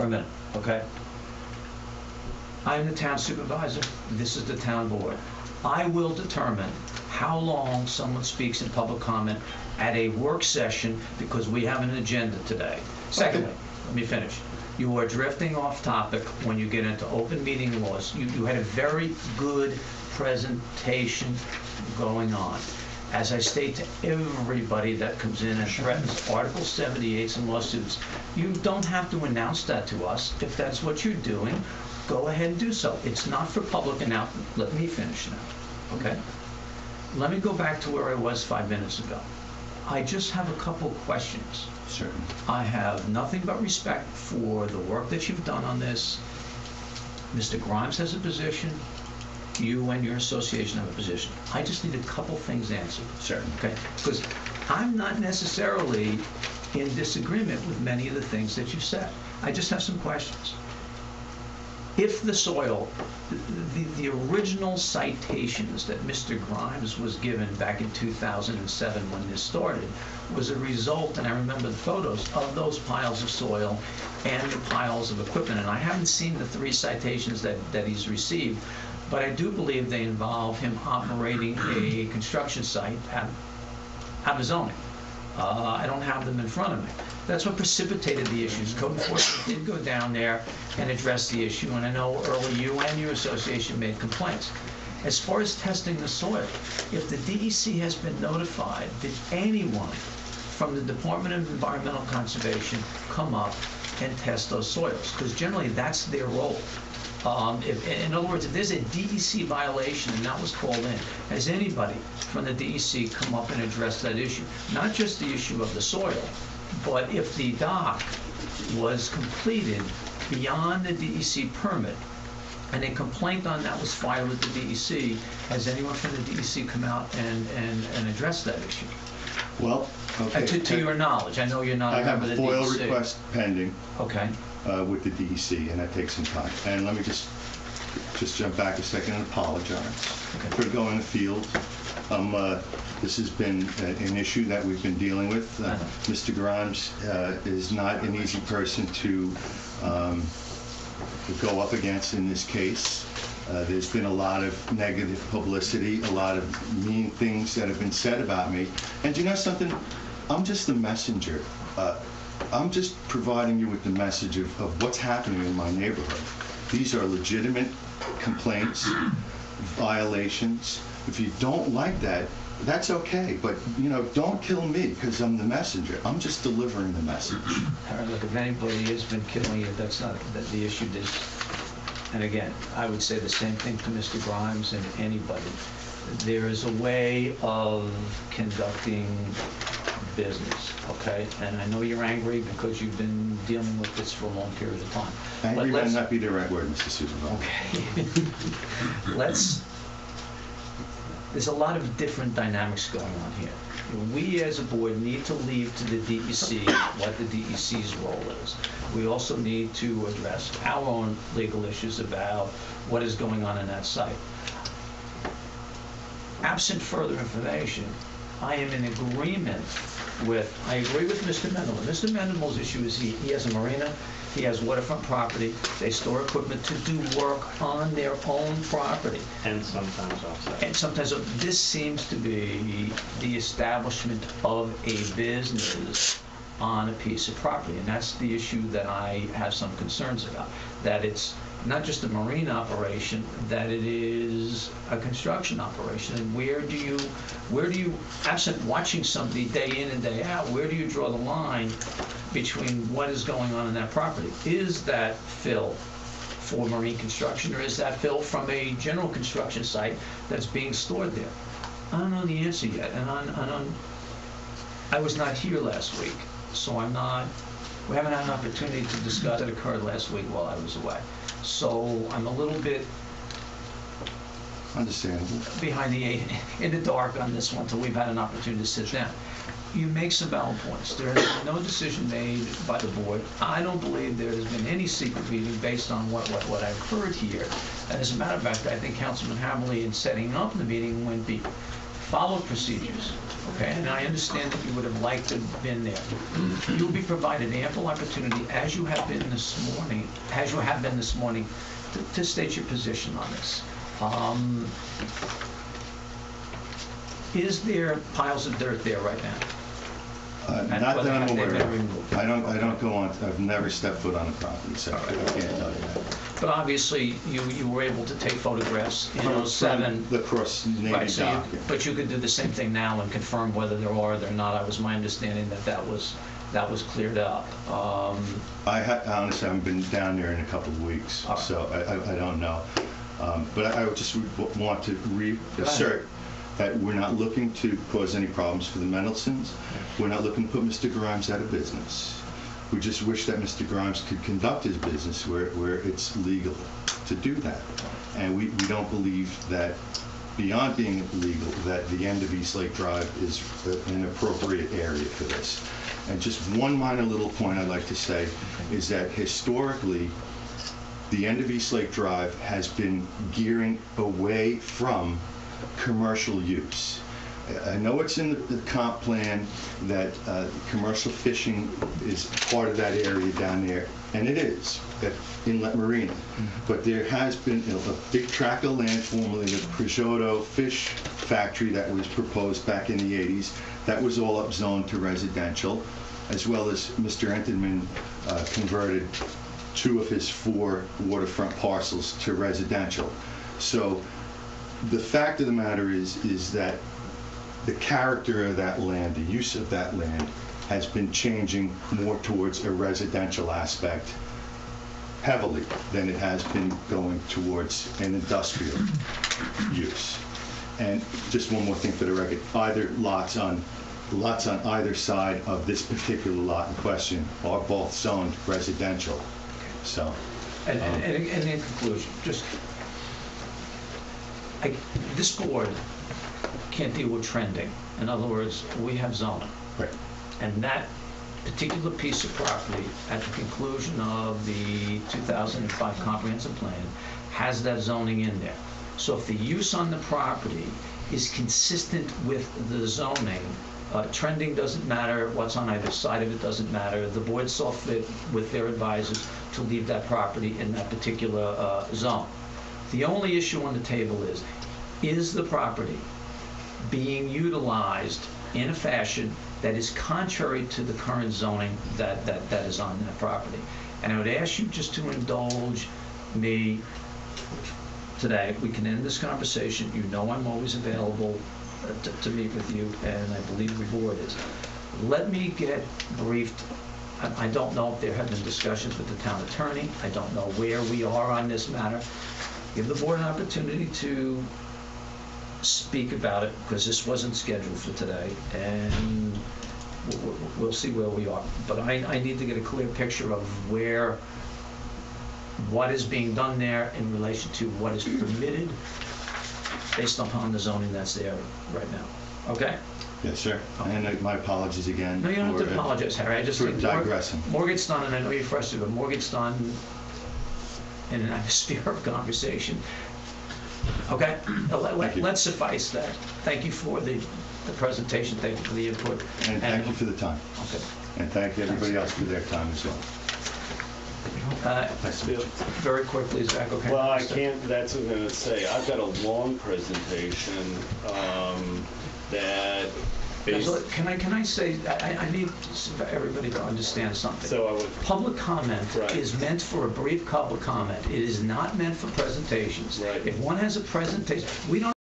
for a minute, okay? I'm the town supervisor. This is the town board. I will determine how long someone speaks in public comment at a work session because we have an agenda today. Secondly, let me finish. You are drifting off topic when you get into open meeting laws. You had a very good presentation going on. As I state to everybody that comes in and threatens Article 78s and lawsuits, you don't have to announce that to us. If that's what you're doing, go ahead and do so. It's not for public announcement. Let me finish now, okay? Let me go back to where I was 5 minutes ago. I just have a couple questions. Certainly. I have nothing but respect for the work that you've done on this. Mr. Grimes has a position. You and your association have a position. I just need a couple things answered. Certainly. Okay? Because I'm not necessarily in disagreement with many of the things that you said. I just have some questions. If the soil, the original citations that Mr. Grimes was given back in 2007 when this started was a result, and I remember the photos, of those piles of soil and the piles of equipment, and I haven't seen the 3 citations that he's received, but I do believe they involve him operating a construction site out of zoning. I don't have them in front of me. That's what precipitated the issues. Code enforcement did go down there and address the issue, and I know early you and your association made complaints. As far as testing the soil, if the DEC has been notified, did anyone from the Department of Environmental Conservation come up and test those soils? Because generally that's their role. In other words, if there's a DEC violation and that was called in, has anybody from the DEC come up and addressed that issue? Not just the issue of the soil, but if the dock was completed beyond the DEC permit and a complaint on that was filed with the DEC, has anyone from the DEC come out and addressed that issue? Well, okay. To your knowledge, I know you're not a member of the DEC. I have a FOIL request pending. Okay. With the DEC, and that takes some time. And let me just jump back a second and apologize for going afield. This has been an issue that we've been dealing with. Mr. Grimes is not an easy person to go up against in this case. There's been a lot of negative publicity, a lot of mean things that have been said about me. And you know something? I'm just the messenger. I'm just providing you with the message of what's happening in my neighborhood. These are legitimate complaints, violations. If you don't like that, that's okay. But, you know, don't kill me because I'm the messenger. I'm just delivering the message. All right, look, if anybody has been killing you, that's not the issue. And again, I would say the same thing to Mr. Grimes and anybody. There is a way of conducting business, okay? And I know you're angry because you've been dealing with this for a long period of time. Angry might not be the right word, Mr. Supervisor. Okay. There's a lot of different dynamics going on here. We as a board need to leave to the DEC what the DEC's role is. We also need to address our own legal issues about what is going on in that site. Absent further information, I am in agreement I agree with Mr. Mendelman. Mr. Mendelman's issue is he has a marina, he has waterfront property, they store equipment to do work on their own property. And sometimes offsite. And sometimes this seems to be the establishment of a business on a piece of property, and that's the issue that I have some concerns about, that it's not just a marine operation, that it is a construction operation. And where do you, absent watching somebody day in and day out, where do you draw the line between what is going on in that property? Is that fill for marine construction, or is that fill from a general construction site that's being stored there? I don't know the answer yet, and I was not here last week, so we haven't had an opportunity to discuss what occurred last week while I was away. So I'm a little bit understandable in the dark on this one until we've had an opportunity to sit down. You make some valid points. There has been no decision made by the board. I don't believe there has been any secret meeting based on what I've heard here. And as a matter of fact, I think Councilman Hammerly, in setting up the meeting, went followed procedures, okay, and I understand that you would have liked to have been there. You will be provided ample opportunity, as you have been this morning, to state your position on this. Is there piles of dirt there right now? Not that I'm Have they aware been of. removed? I don't go on, I've never stepped foot on the property, so I can't tell you that. But obviously, you were able to take photographs in From 07. the cross Navy Right, so dock. but you could do the same thing now and confirm whether there are or there not. I was my understanding that was cleared up. Honestly, haven't been down there in a couple of weeks, All right. so I don't know. But I would just want to reassert that we're not looking to cause any problems for the Mendelsons. We're not looking to put Mr. Grimes out of business. We just wish that Mr. Grimes could conduct his business where it's legal to do that. And we don't believe that, beyond being legal, that the end of East Lake Drive is an appropriate area for this. And just one minor little point I'd like to say is that historically, the end of East Lake Drive has been gearing away from commercial use. I know it's in the comp plan that commercial fishing is part of that area down there, and it is at Inlet Marina. But there has been a big tract of land, formerly the Peugeot fish factory, that was proposed back in the 80s. That was all upzoned to residential, as well as Mr. Entenman converted 2 of his 4 waterfront parcels to residential. So the fact of the matter is that the character of that land, the use of that land, has been changing more towards a residential aspect heavily than it has been going towards an industrial use. And just one more thing for the record, lots on either side of this particular lot in question are both zoned residential. So, And in conclusion, this board can't deal with trending. In other words, we have zoning. right. And that particular piece of property, at the conclusion of the 2005 comprehensive plan, has that zoning in there. So if the use on the property is consistent with the zoning, trending doesn't matter, what's on either side of it doesn't matter. The board saw fit with their advisors to leave that property in that particular zone. The only issue on the table is the property being utilized in a fashion that is contrary to the current zoning that is on that property. And I would ask you just to indulge me today. We can end this conversation. You know I'm always available to meet with you, and I believe the board is. Let me get briefed. I don't know if there have been discussions with the town attorney. I don't know where we are on this matter. Give the board an opportunity to speak about it, because this wasn't scheduled for today, and we'll see where we are. But I need to get a clear picture of what is being done there in relation to what is permitted based upon the zoning that's there right now. Okay? Yes, sir. And my apologies again. No, you don't have to apologize, Harry. I just for think digressing. more gets done, and I know you're frustrated, but more gets done in an atmosphere of conversation. Okay? Let's suffice that. Thank you for the presentation. Thank you for the input. And thank you for the time. Okay. And thank everybody else for their time as well. Nice to meet you. Very quickly, Zach, okay? Well, I can't, that's what I'm going to say. I've got a long presentation that So can I say, I need everybody to understand something. So I would, Public comment Right. is meant for a brief public comment. It is not meant for presentations. Right. If one has a presentation, we don't